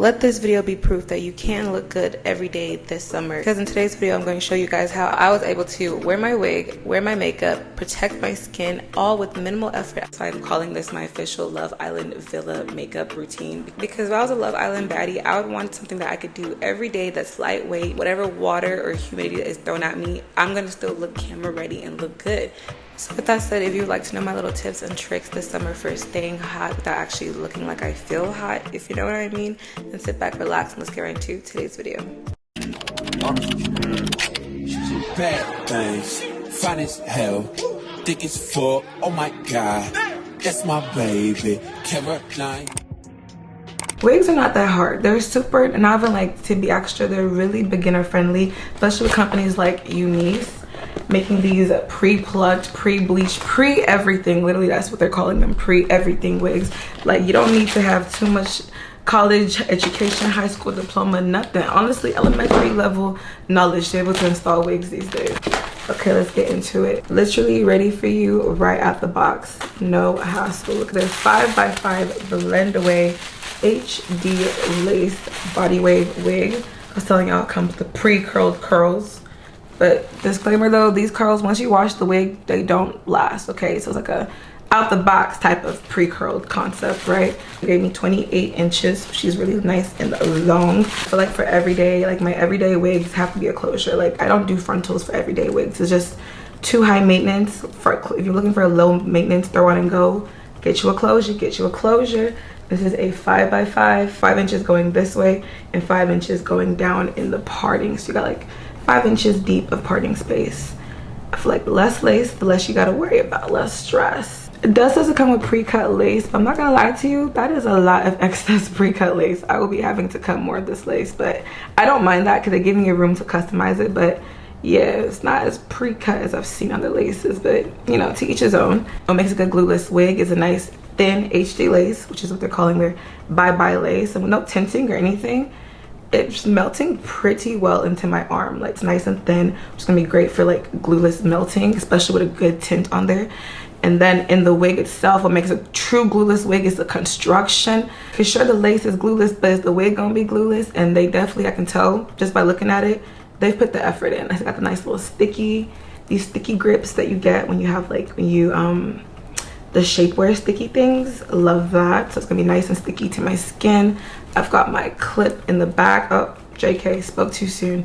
Let this video be proof that you can look good every day this summer. Because in today's video, I'm going to show you guys how I was able to wear my wig, wear my makeup, protect my skin, all with minimal effort. So I'm calling this my official Love Island Villa makeup routine. Because if I was a Love Island baddie, I would want something that I could do every day that's lightweight. Whatever water or humidity is thrown at me, I'm going to still look camera ready and look good. So with that said, if you would like to know my little tips and tricks this summer for staying hot without actually looking like I feel hot, if you know what I mean, then sit back, relax, and let's get right into today's video. She's a bad thing, fine as hell, thick as fuck, oh my god, that's my baby, Caroline. Wigs are not that hard. They're super, not even like to be extra, they're really beginner friendly, especially with companies like Unice. Making these pre-plucked, pre-bleached, pre-everything. Literally, that's what they're calling them, pre-everything wigs. Like, you don't need to have too much college education, high school diploma, nothing. Honestly, elementary level knowledge to be able to install wigs these days. Okay, let's get into it. Literally ready for you right out the box. No hassle. Look at this 5x5 blend away HD lace body wave wig. I was telling y'all it comes with the pre-curled curls. But disclaimer though, these curls, once you wash the wig, they don't last, okay? So it's like a out the box type of pre-curled concept, right? They gave me 28 inches. She's really nice and long. But like for everyday, like my everyday wigs have to be a closure. Like I don't do frontals for everyday wigs. It's just too high maintenance. If you're looking for a low maintenance, throw on and go, get you a closure, get you a closure. This is a 5x5, 5 inches going this way and 5 inches going down in the parting. So you got like 5 inches deep of parting space. I feel like less lace, the less you gotta worry about, less stress. It doesn't come with pre-cut lace, but I'm not gonna lie to you, that is a lot of excess pre-cut lace. I will be having to cut more of this lace, but I don't mind that because they give me a room to customize it. But yeah, it's not as pre-cut as I've seen other laces, but you know, to each his own. What makes a good glueless wig is a nice thin HD lace, which is what they're calling their bye-bye lace, and with no tinting or anything. It's melting pretty well into my arm. Like it's nice and thin, which is gonna be great for like glueless melting, especially with a good tint on there. And then in the wig itself, what makes a true glueless wig is the construction. Cause sure, the lace is glueless, but is the wig gonna be glueless? And they definitely, I can tell just by looking at it, they've put the effort in. I got the nice little these sticky grips that you get when you have like, when you the shapewear sticky things. Love that. So it's gonna be nice and sticky to my skin. I've got my clip in the back. Oh, JK, spoke too soon.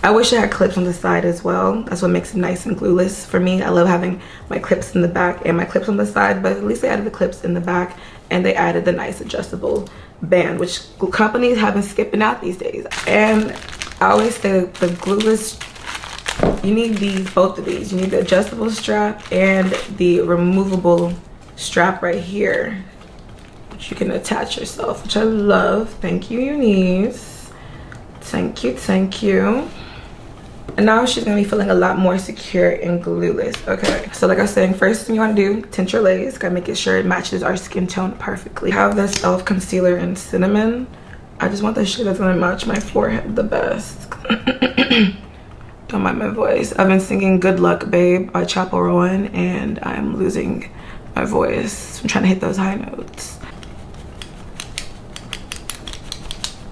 I wish I had clips on the side as well. That's what makes it nice and glueless for me. I love having my clips in the back and my clips on the side, but at least they added the clips in the back and they added the nice adjustable band, which companies have been skipping out these days. And I always say the glueless, you need these, both of these. You need the adjustable strap and the removable strap right here, which you can attach yourself, which I love. Thank you, Unice. Thank you, thank you. And now she's gonna be feeling a lot more secure and glueless. Okay, so like I was saying, first thing you wanna do, tint your lace. Gotta make it sure it matches our skin tone perfectly. I have this e.l.f. concealer in cinnamon. I just want the shade that's gonna match my forehead the best. Don't mind my voice. I've been singing Good Luck Babe by Chappell Rowan and I'm losing my voice. I'm trying to hit those high notes.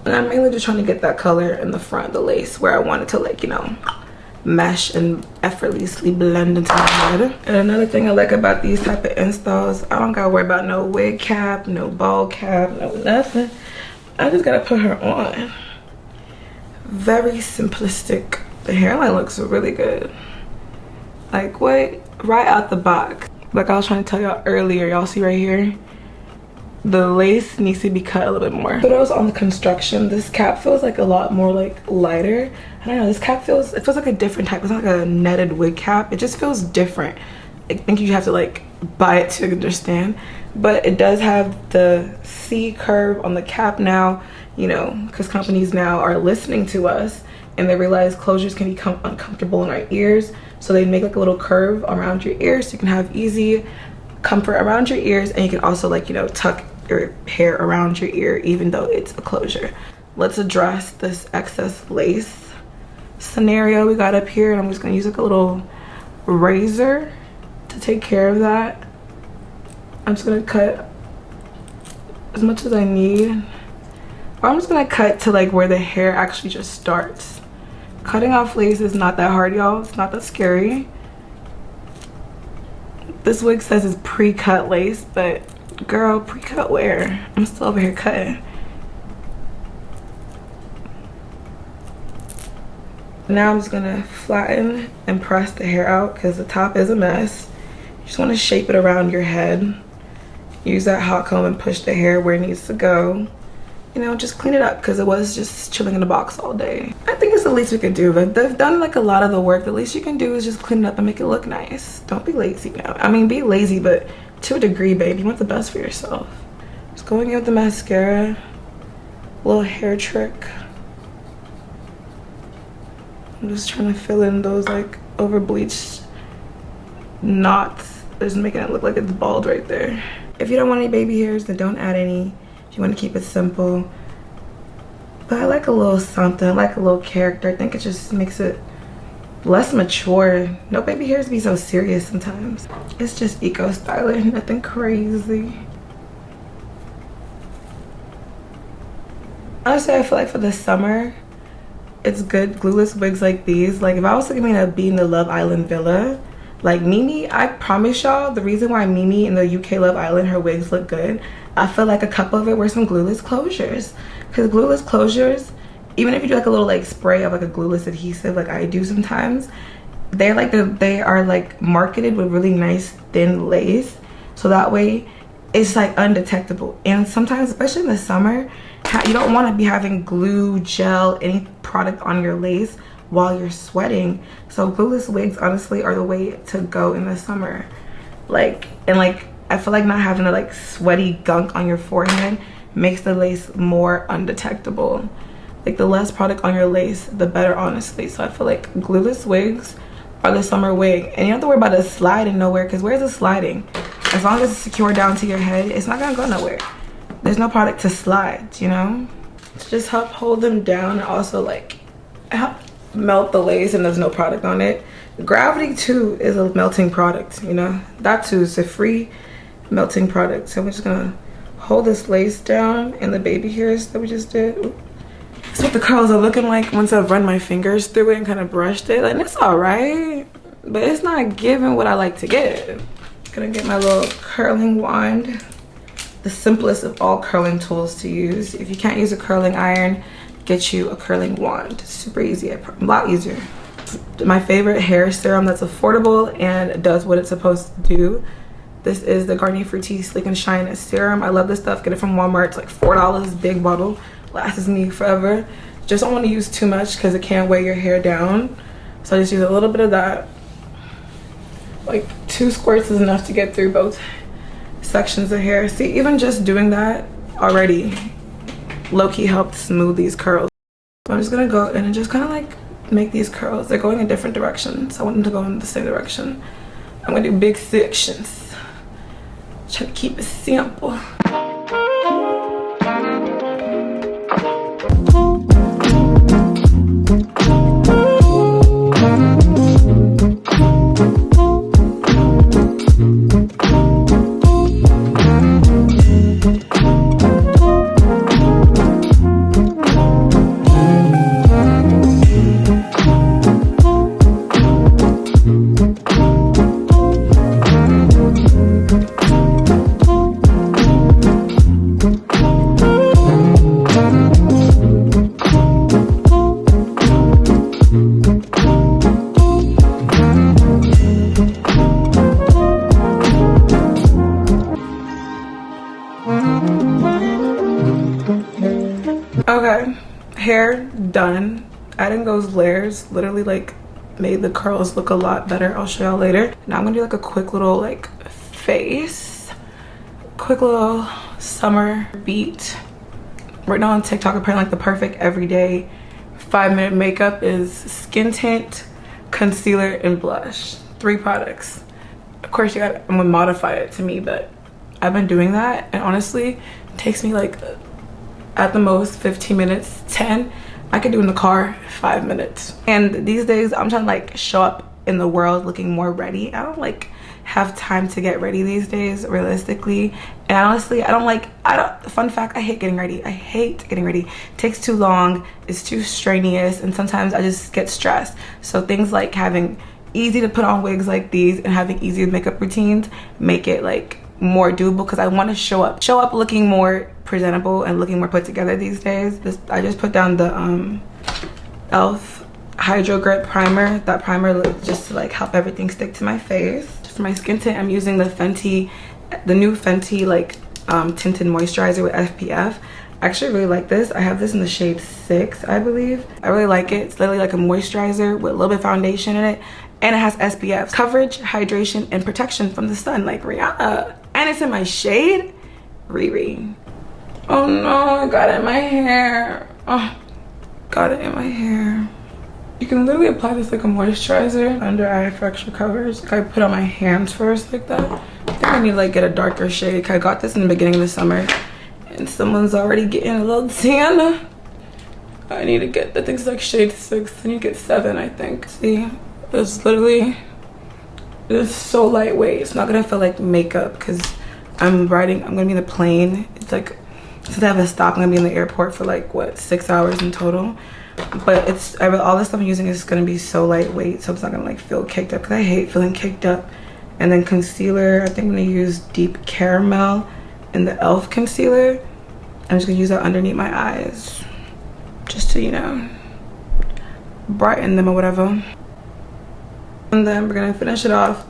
And I'm mainly just trying to get that color in the front, the lace, where I want it to like, you know, mesh and effortlessly blend into my head. And another thing I like about these type of installs, I don't gotta worry about no wig cap, no ball cap, no nothing. I just gotta put her on. Very simplistic. The hairline looks really good. Like what? Right out the box. Like I was trying to tell y'all earlier, y'all see right here? The lace needs to be cut a little bit more. But I was on the construction. This cap feels like a lot more like lighter. I don't know, this cap feels, it feels like a different type. It's not like a netted wig cap. It just feels different. I think you have to like buy it to understand. But it does have the C curve on the cap now, you know, because companies now are listening to us and they realize closures can become uncomfortable in our ears. So they make like a little curve around your ears so you can have easy comfort around your ears, and you can also like, you know, tuck your hair around your ear even though it's a closure. Let's address this excess lace scenario we got up here, and I'm just gonna use like a little razor to take care of that. I'm just gonna cut as much as I need. Or I'm just gonna cut to like where the hair actually just starts. Cutting off lace is not that hard, y'all. It's not that scary. This wig says it's pre-cut lace, but girl, pre-cut where? I'm still over here cutting. Now I'm just gonna flatten and press the hair out because the top is a mess. You just want to shape it around your head. Use that hot comb and push the hair where it needs to go. You know, just clean it up because it was just chilling in the box all day. I think it's the least we could do, but they've done like a lot of the work. The least you can do is just clean it up and make it look nice. Don't be lazy now. I mean, be lazy, but to a degree, babe. You want the best for yourself. Just going in with the mascara. Little hair trick. I'm just trying to fill in those like over bleached knots. Just making it look like it's bald right there. If you don't want any baby hairs, then don't add any. If you want to keep it simple. But I like a little something. I like a little character. I think it just makes it less mature. No baby hairs be so serious sometimes. It's just eco styling, nothing crazy. Honestly, I feel like for the summer, it's good glueless wigs like these. Like if I was thinking of being the Love Island villa, like Mimi, I promise y'all, the reason why Mimi in the UK Love Island, her wigs look good, I feel like a couple of it were some glueless closures. Because glueless closures, even if you do like a little like spray of like a glueless adhesive like I do sometimes, they are like marketed with really nice thin lace. So that way it's like undetectable. And sometimes, especially in the summer, you don't want to be having glue, gel, any product on your lace while you're sweating. So glueless wigs honestly are the way to go in the summer. Like, and like I feel like not having a like sweaty gunk on your forehead makes the lace more undetectable. Like the less product on your lace, the better, honestly. So I feel like glueless wigs are the summer wig. And you don't have to worry about it sliding nowhere, because where's it sliding? As long as it's secure down to your head, it's not gonna go nowhere. There's no product to slide, you know? To just help hold them down and also like help melt the lace, and there's no product on it. Gravity too is a melting product, you know? That too is a free melting product. So we're just gonna hold this lace down and the baby hairs that we just did. Ooh. That's what the curls are looking like once I've run my fingers through it and kind of brushed it. And it's all right, but it's not giving what I like to give. Gonna get my little curling wand. The simplest of all curling tools to use. If you can't use a curling iron, get you a curling wand. Super easy, a lot easier. My favorite hair serum that's affordable and does what it's supposed to do. This is the Garnier Fructis Sleek and Shine Serum. I love this stuff. Get it from Walmart. It's like $4, big bottle. Lasts me forever. Just don't want to use too much because it can weigh your hair down. So I just use a little bit of that. Like 2 squirts is enough to get through both sections of hair. See, even just doing that already low-key helped smooth these curls. So I'm just gonna go in and just kind of like make these curls. They're going in different directions. I want them to go in the same direction. I'm gonna do big sections. Try to keep it simple. Okay, hair done. Adding those layers literally like made the curls look a lot better. I'll show y'all later. Now I'm gonna do like a quick little like face, quick little summer beat. Right now on TikTok, apparently like the perfect everyday 5-minute makeup is skin tint, concealer, and blush. 3 products. Of course I'm gonna modify it to me, but I've been doing that, and honestly it takes me like at the most 15 minutes, 10. I could do in the car 5 minutes. And these days I'm trying to like show up in the world looking more ready. I don't like have time to get ready these days, realistically. And honestly, fun fact, I hate getting ready. I hate getting ready. It takes too long, it's too strenuous, and sometimes I just get stressed. So things like having easy to put on wigs like these and having easy makeup routines make it like more doable, because I want to show up looking more presentable and looking more put together these days. I just put down the e.l.f. Hydro Grip Primer. That primer just to like help everything stick to my face. For my skin tint, I'm using the new Fenty like tinted moisturizer with SPF. I actually really like this. I have this in the shade 6, I believe. I really like it. It's literally like a moisturizer with a little bit of foundation in it, and it has SPF coverage, hydration, and protection from the sun, like Rihanna. And it's in my shade Riri. Oh no, I got it in my hair. Oh, got it in my hair. You can literally apply this like a moisturizer under eye for extra coverage. Like I put on my hands first like that. I think I need to like get a darker shade. I got this in the beginning of the summer and someone's already getting a little tan. I need to get, I think it's like shade 6. I need to get 7, I think. See, it's literally, it's so lightweight. It's not gonna feel like makeup because I'm gonna be in the plane. It's like, since I have a stop, I'm gonna be in the airport for like what, 6 hours in total. But all the stuff I'm using is gonna be so lightweight, so it's not gonna like feel caked up, because I hate feeling caked up. And then concealer, I think I'm gonna use Deep Caramel in the e.l.f. concealer. I'm just gonna use that underneath my eyes, just to, you know, brighten them or whatever. And then we're gonna finish it off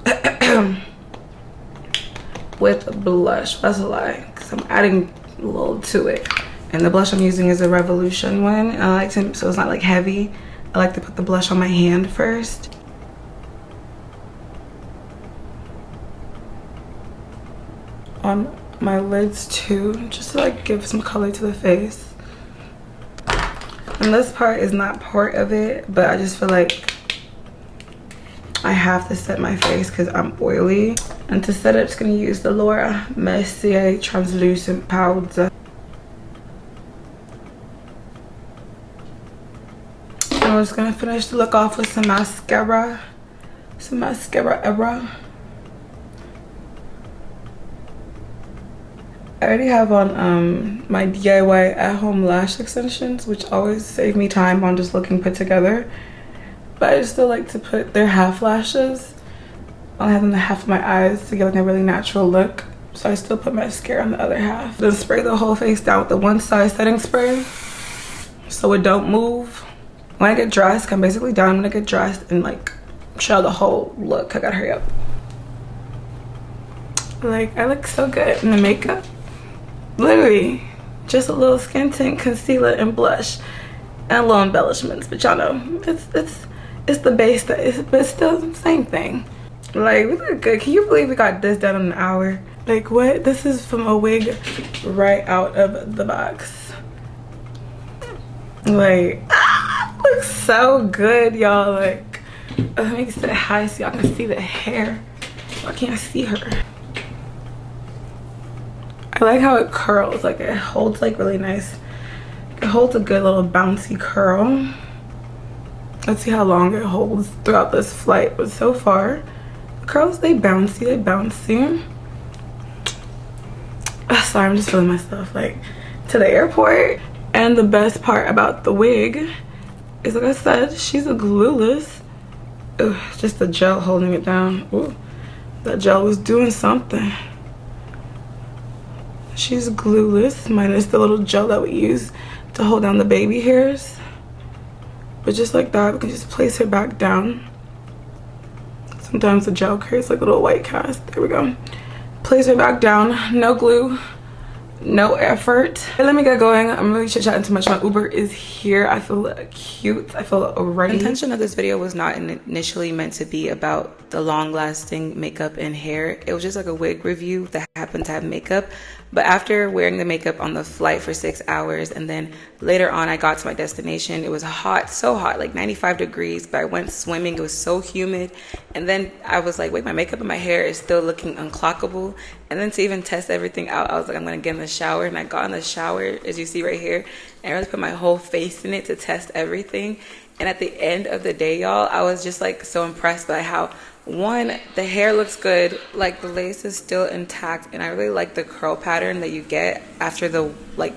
with blush. That's a lie, because I'm adding a little to it. And the blush I'm using is a Revolution one. I like to, so it's not like heavy. I like to put the blush on my hand first. On my lids too, just to like give some color to the face. And this part is not part of it, but I just feel like I have to set my face because I'm oily. And to set it, I'm just gonna use the Laura Mercier translucent powder. I'm just gonna finish the look off with some mascara. I already have on my DIY at-home lash extensions, which always save me time on just looking put together. But I still like to put their half lashes. I only have them the half of my eyes to get like a really natural look. So I still put mascara on the other half. Then spray the whole face down with the one size setting spray so it don't move. When I get dressed, I'm basically done. I'm gonna get dressed and like show the whole look. I gotta hurry up. Like, I look so good in the makeup. Literally, just a little skin tint, concealer, and blush, and little embellishments. But y'all know, it's the base that is, but still the same thing. Like, we look good. Can you believe we got this done in an hour? Like, what? This is from a wig right out of the box. Like, looks so good, y'all. Like, let me sit high so y'all can see the hair. I can't see her. I like how it curls. Like, it holds like really nice. It holds a good little bouncy curl. Let's see how long it holds throughout this flight. But so far, the curls, they bouncy. Sorry, I'm just feeling myself. Like, to the airport. And the best part about the wig is, like I said, she's a glueless. Ugh, just the gel holding it down. Ooh, that gel was doing something. She's glueless, minus the little gel that we use to hold down the baby hairs. But just like that, we can just place her back down. Sometimes the gel creates like a little white cast. There we go. Place her back down, no glue. No effort. Hey, let me get going. I'm really chit-chatting too much. My Uber is here. I feel cute. I feel ready. The intention of this video was not initially meant to be about the long-lasting makeup and hair. It was just like a wig review that happened to have makeup. But after wearing the makeup on the flight for 6 hours, and then later on I got to my destination, it was hot, so hot, like 95 degrees, but I went swimming, it was so humid. And then I was like, wait, my makeup and my hair is still looking unclockable. And then to even test everything out, I was like, I'm gonna get in the shower. And I got in the shower, as you see right here, and I really put my whole face in it to test everything. And at the end of the day, y'all, I was just like so impressed by how, one, the hair looks good, like the lace is still intact, and I really like the curl pattern that you get after the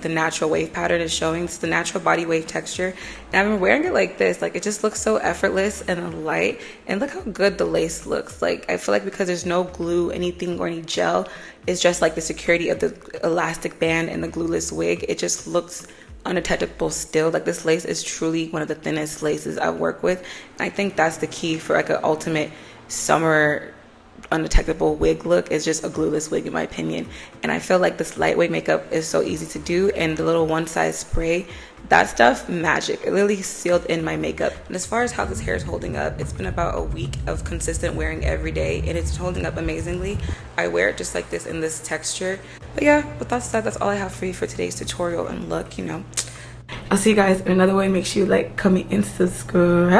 natural wave pattern is showing. It's the natural body wave texture, and I've been wearing it like this. Like, it just looks so effortless and light, and look how good the lace looks. Like, I feel like because there's no glue, anything, or any gel, it's just like the security of the elastic band and the glueless wig. It just looks undetectable still. Like, this lace is truly one of the thinnest laces I've worked with, and I think that's the key for like an ultimate summer undetectable wig look. Is just a glueless wig, in my opinion. And I feel like this lightweight makeup is so easy to do, and the little one size spray, that stuff, magic. It literally sealed in my makeup. And as far as how this hair is holding up, it's been about a week of consistent wearing every day, and it's holding up amazingly. I wear it just like this in this texture. But yeah, with that said, that's all I have for you for today's tutorial and look, you know. I'll see you guys in another way. Make sure you like, comment, and subscribe.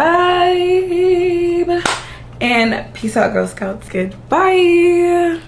And peace out, Girl Scouts. Goodbye.